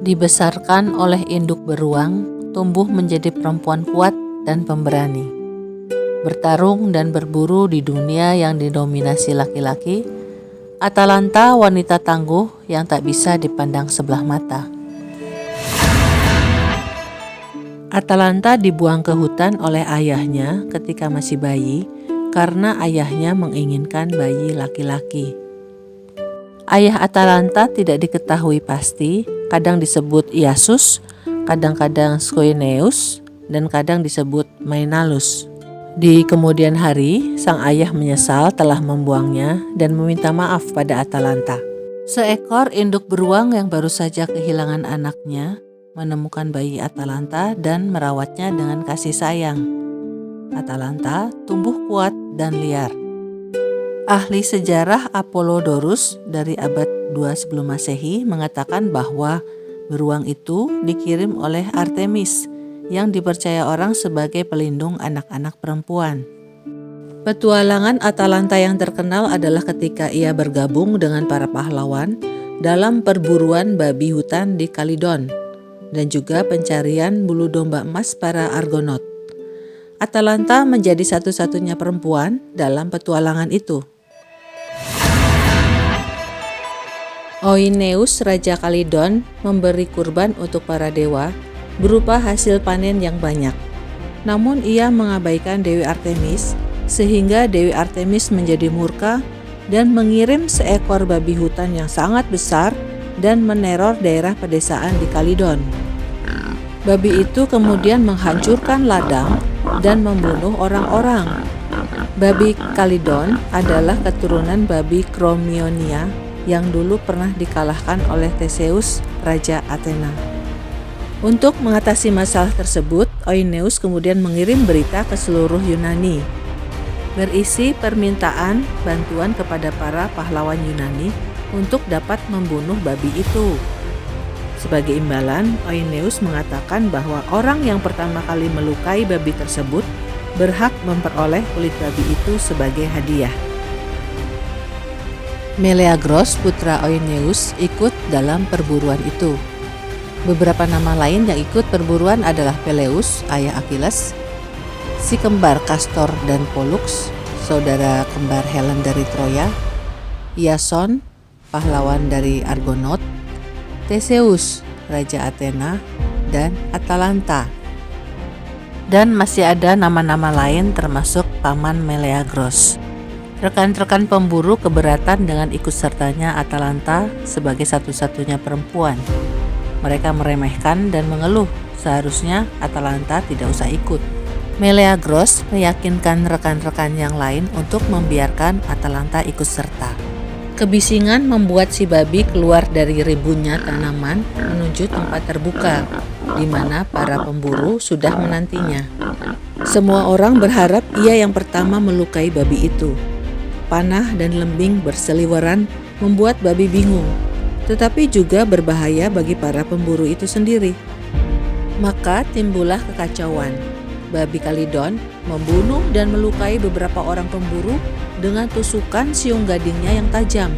Dibesarkan oleh induk beruang, tumbuh menjadi perempuan kuat dan pemberani. Bertarung dan berburu di dunia yang didominasi laki-laki, Atalanta wanita tangguh yang tak bisa dipandang sebelah mata. Atalanta dibuang ke hutan oleh ayahnya ketika masih bayi karena ayahnya menginginkan bayi laki-laki. Ayah Atalanta tidak diketahui pasti, kadang disebut Iasus, kadang-kadang Skoeneus, dan kadang disebut Mainalus. Di kemudian hari, sang ayah menyesal telah membuangnya dan meminta maaf pada Atalanta. Seekor induk beruang yang baru saja kehilangan anaknya menemukan bayi Atalanta dan merawatnya dengan kasih sayang. Atalanta tumbuh kuat dan liar. Ahli sejarah Apollodorus dari abad 2 sebelum Masehi mengatakan bahwa beruang itu dikirim oleh Artemis yang dipercaya orang sebagai pelindung anak-anak perempuan. Petualangan Atalanta yang terkenal adalah ketika ia bergabung dengan para pahlawan dalam perburuan babi hutan di Kalidon dan juga pencarian bulu domba emas para Argonaut. Atalanta menjadi satu-satunya perempuan dalam petualangan itu. Oineus, Raja Kalidon, memberi kurban untuk para dewa berupa hasil panen yang banyak. Namun ia mengabaikan Dewi Artemis sehingga Dewi Artemis menjadi murka dan mengirim seekor babi hutan yang sangat besar dan meneror daerah pedesaan di Kalidon. Babi itu kemudian menghancurkan ladang dan membunuh orang-orang. Babi Kalidon adalah keturunan babi Kromionia yang dulu pernah dikalahkan oleh Theseus, Raja Athena. Untuk mengatasi masalah tersebut, Oineus kemudian mengirim berita ke seluruh Yunani, berisi permintaan bantuan kepada para pahlawan Yunani untuk dapat membunuh babi itu. Sebagai imbalan, Oineus mengatakan bahwa orang yang pertama kali melukai babi tersebut berhak memperoleh kulit babi itu sebagai hadiah. Meleagros, putra Oineus, ikut dalam perburuan itu. Beberapa nama lain yang ikut perburuan adalah Peleus, ayah Achilles, si kembar Castor dan Pollux, saudara kembar Helen dari Troya, Iason, pahlawan dari Argonaut, Theseus, Raja Athena, dan Atalanta. Dan masih ada nama-nama lain termasuk paman Meleagros. Rekan-rekan pemburu keberatan dengan ikut sertanya Atalanta sebagai satu-satunya perempuan. Mereka meremehkan dan mengeluh seharusnya Atalanta tidak usah ikut. Meleagros meyakinkan rekan-rekan yang lain untuk membiarkan Atalanta ikut serta. Kebisingan membuat si babi keluar dari rimbunnya tanaman menuju tempat terbuka, di mana para pemburu sudah menantinya. Semua orang berharap ia yang pertama melukai babi itu. Panah dan lembing berseliweran membuat babi bingung, tetapi juga berbahaya bagi para pemburu itu sendiri. Maka timbullah kekacauan. Babi Kalidon membunuh dan melukai beberapa orang pemburu dengan tusukan siung gadingnya yang tajam.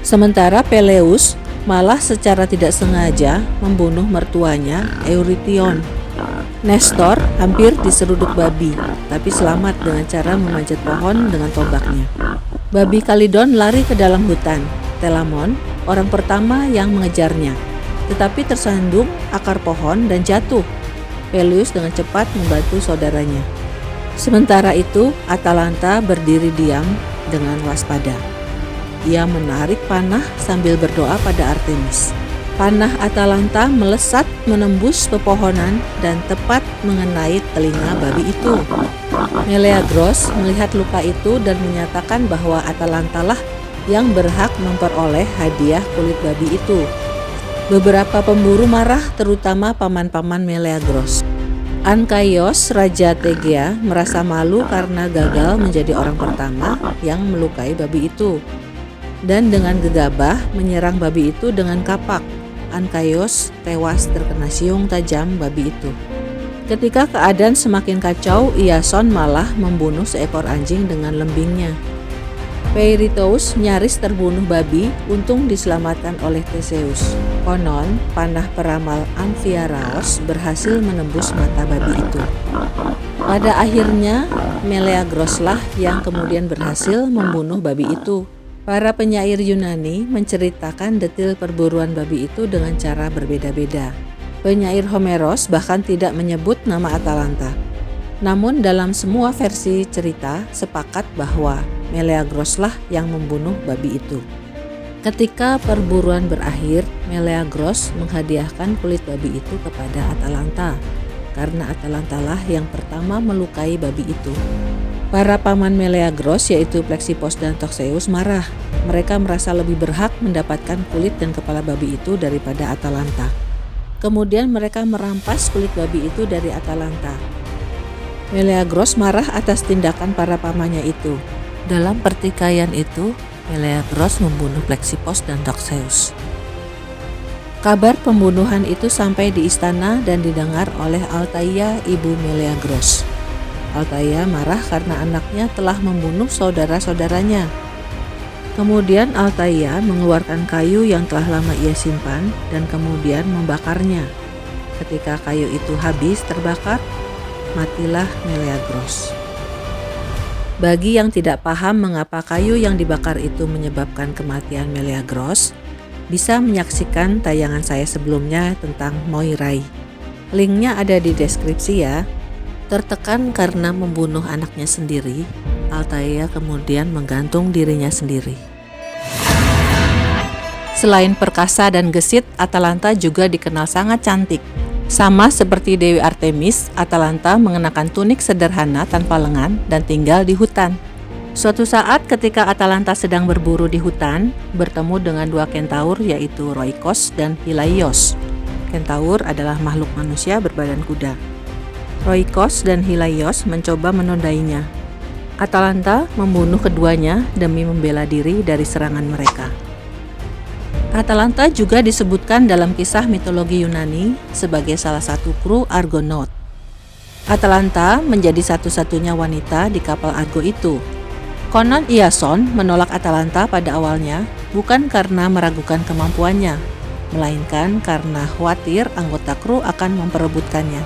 Sementara Peleus malah secara tidak sengaja membunuh mertuanya Eurytion. Nestor hampir diseruduk babi, tapi selamat dengan cara memanjat pohon dengan tombaknya. Babi Kalidon lari ke dalam hutan. Telamon, orang pertama yang mengejarnya, tetapi tersandung akar pohon dan jatuh. Peleus dengan cepat membantu saudaranya. Sementara itu, Atalanta berdiri diam dengan waspada. Ia menarik panah sambil berdoa pada Artemis. Panah Atalanta melesat menembus pepohonan dan tepat mengenai telinga babi itu. Meleagros melihat luka itu dan menyatakan bahwa Atalanta lah yang berhak memperoleh hadiah kulit babi itu. Beberapa pemburu marah, terutama paman-paman Meleagros. Ankaios, Raja Tegea, merasa malu karena gagal menjadi orang pertama yang melukai babi itu. Dan dengan gegabah menyerang babi itu dengan kapak. Ankaios tewas terkena siung tajam babi itu. Ketika keadaan semakin kacau, Iason malah membunuh seekor anjing dengan lembingnya. Peirithoos nyaris terbunuh babi, untung diselamatkan oleh Theseus. Konon, panah peramal Amphiaraos berhasil menembus mata babi itu. Pada akhirnya, Meleagroslah yang kemudian berhasil membunuh babi itu. Para penyair Yunani menceritakan detil perburuan babi itu dengan cara berbeda-beda. Penyair Homeros bahkan tidak menyebut nama Atalanta. Namun dalam semua versi cerita sepakat bahwa Meleagroslah yang membunuh babi itu. Ketika perburuan berakhir, Meleagros menghadiahkan kulit babi itu kepada Atalanta, karena Atalantalah yang pertama melukai babi itu. Para paman Meleagros yaitu Plexippos dan Toxeus marah. Mereka merasa lebih berhak mendapatkan kulit dan kepala babi itu daripada Atalanta. Kemudian mereka merampas kulit babi itu dari Atalanta. Meleagros marah atas tindakan para pamannya itu. Dalam pertikaian itu, Meleagros membunuh Plexippos dan Toxeus. Kabar pembunuhan itu sampai di istana dan didengar oleh Altaia, ibu Meleagros. Altaia marah karena anaknya telah membunuh saudara-saudaranya. Kemudian Altaia mengeluarkan kayu yang telah lama ia simpan dan kemudian membakarnya. Ketika kayu itu habis terbakar, matilah Meleagros. Bagi yang tidak paham mengapa kayu yang dibakar itu menyebabkan kematian Meleagros, bisa menyaksikan tayangan saya sebelumnya tentang Moirai. Linknya ada di deskripsi ya. Tertekan karena membunuh anaknya sendiri, Altaia kemudian menggantung dirinya sendiri. Selain perkasa dan gesit, Atalanta juga dikenal sangat cantik. Sama seperti Dewi Artemis, Atalanta mengenakan tunik sederhana tanpa lengan dan tinggal di hutan. Suatu saat ketika Atalanta sedang berburu di hutan, bertemu dengan dua kentaur yaitu Roikos dan Hilaios. Kentaur adalah makhluk manusia berbadan kuda. Roikos dan Hilaios mencoba menodainya. Atalanta membunuh keduanya demi membela diri dari serangan mereka. Atalanta juga disebutkan dalam kisah mitologi Yunani sebagai salah satu kru Argonaut. Atalanta menjadi satu-satunya wanita di kapal Argo itu. Konon Iason menolak Atalanta pada awalnya bukan karena meragukan kemampuannya, melainkan karena khawatir anggota kru akan memperebutkannya.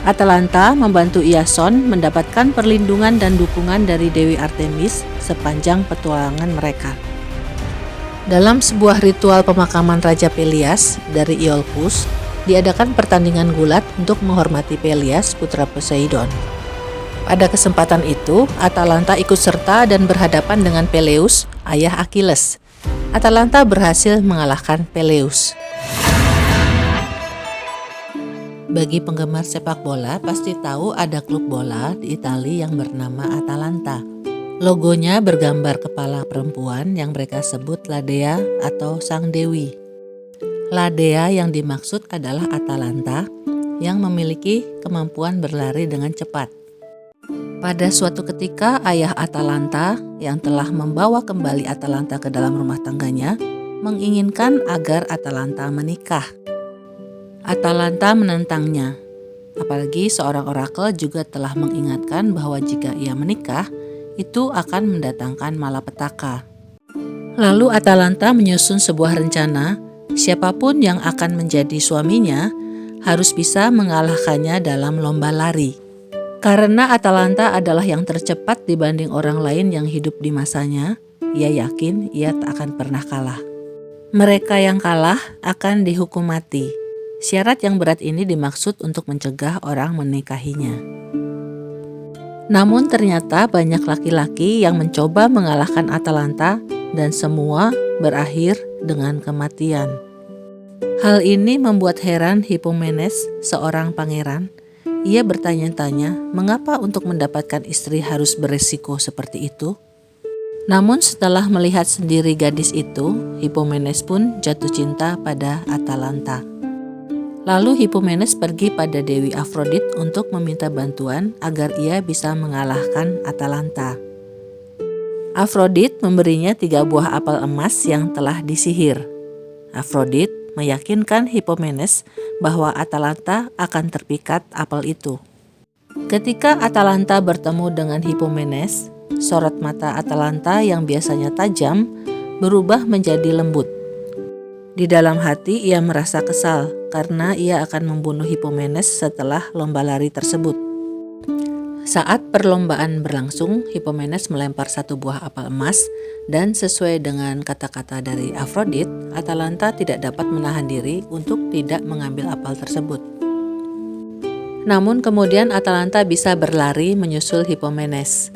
Atalanta membantu Iason mendapatkan perlindungan dan dukungan dari Dewi Artemis sepanjang petualangan mereka. Dalam sebuah ritual pemakaman Raja Pelias dari Iolcus, diadakan pertandingan gulat untuk menghormati Pelias, putra Poseidon. Pada kesempatan itu, Atalanta ikut serta dan berhadapan dengan Peleus, ayah Achilles. Atalanta berhasil mengalahkan Peleus. Bagi penggemar sepak bola, pasti tahu ada klub bola di Italia yang bernama Atalanta. Logonya bergambar kepala perempuan yang mereka sebut Ladea atau Sang Dewi. Ladea yang dimaksud adalah Atalanta yang memiliki kemampuan berlari dengan cepat. Pada suatu ketika, ayah Atalanta yang telah membawa kembali Atalanta ke dalam rumah tangganya menginginkan agar Atalanta menikah. Atalanta menentangnya, apalagi seorang orakel juga telah mengingatkan bahwa jika ia menikah, itu akan mendatangkan malapetaka. Lalu Atalanta menyusun sebuah rencana, siapapun yang akan menjadi suaminya harus bisa mengalahkannya dalam lomba lari. Karena Atalanta adalah yang tercepat dibanding orang lain yang hidup di masanya, ia yakin ia tak akan pernah kalah. Mereka yang kalah akan dihukum mati. Syarat yang berat ini dimaksud untuk mencegah orang menikahinya. Namun ternyata banyak laki-laki yang mencoba mengalahkan Atalanta dan semua berakhir dengan kematian. Hal ini membuat heran Hippomenes, seorang pangeran. Ia bertanya-tanya mengapa untuk mendapatkan istri harus beresiko seperti itu. Namun setelah melihat sendiri gadis itu, Hippomenes pun jatuh cinta pada Atalanta. Lalu Hippomenes pergi pada Dewi Afrodit untuk meminta bantuan agar ia bisa mengalahkan Atalanta. Afrodit memberinya 3 buah apel emas yang telah disihir. Afrodit meyakinkan Hippomenes bahwa Atalanta akan terpikat apel itu. Ketika Atalanta bertemu dengan Hippomenes, Sorot mata Atalanta yang biasanya tajam berubah menjadi lembut. Di dalam hati ia merasa kesal karena ia akan membunuh Hippomenes setelah lomba lari tersebut. Saat perlombaan berlangsung, Hippomenes melempar satu buah apel emas dan sesuai dengan kata-kata dari Afrodit, Atalanta tidak dapat menahan diri untuk tidak mengambil apel tersebut. Namun kemudian Atalanta bisa berlari menyusul Hippomenes.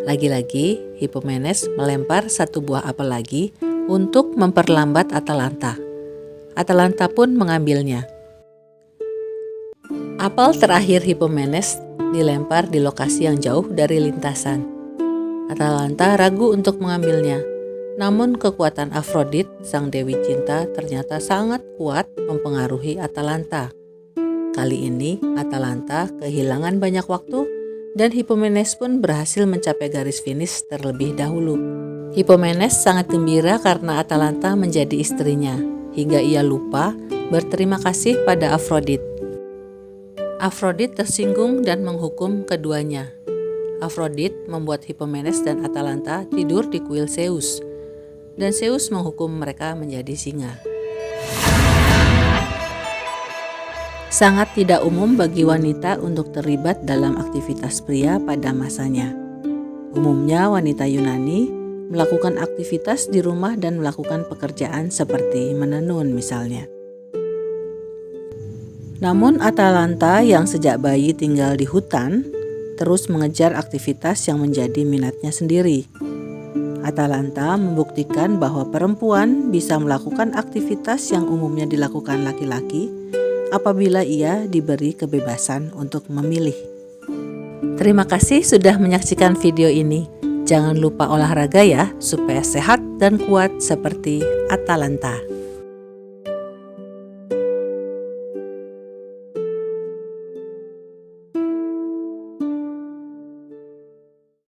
Lagi-lagi, Hippomenes melempar satu buah apel lagi untuk memperlambat Atalanta. Atalanta pun mengambilnya. Apel terakhir Hippomenes dilempar di lokasi yang jauh dari lintasan. Atalanta ragu untuk mengambilnya. Namun kekuatan Afrodit, sang dewi cinta, ternyata sangat kuat mempengaruhi Atalanta. Kali ini Atalanta kehilangan banyak waktu dan Hippomenes pun berhasil mencapai garis finish terlebih dahulu. Hippomenes sangat gembira karena Atalanta menjadi istrinya, hingga ia lupa berterima kasih pada Afrodit. Afrodit tersinggung dan menghukum keduanya. Afrodit membuat Hippomenes dan Atalanta tidur di kuil Zeus, dan Zeus menghukum mereka menjadi singa. Sangat tidak umum bagi wanita untuk terlibat dalam aktivitas pria pada masanya. Umumnya wanita Yunani melakukan aktivitas di rumah dan melakukan pekerjaan seperti menenun misalnya. Namun Atalanta yang sejak bayi tinggal di hutan terus mengejar aktivitas yang menjadi minatnya sendiri. Atalanta membuktikan bahwa perempuan bisa melakukan aktivitas yang umumnya dilakukan laki-laki apabila ia diberi kebebasan untuk memilih. Terima kasih sudah menyaksikan video ini. Jangan lupa olahraga ya supaya sehat dan kuat seperti Atalanta.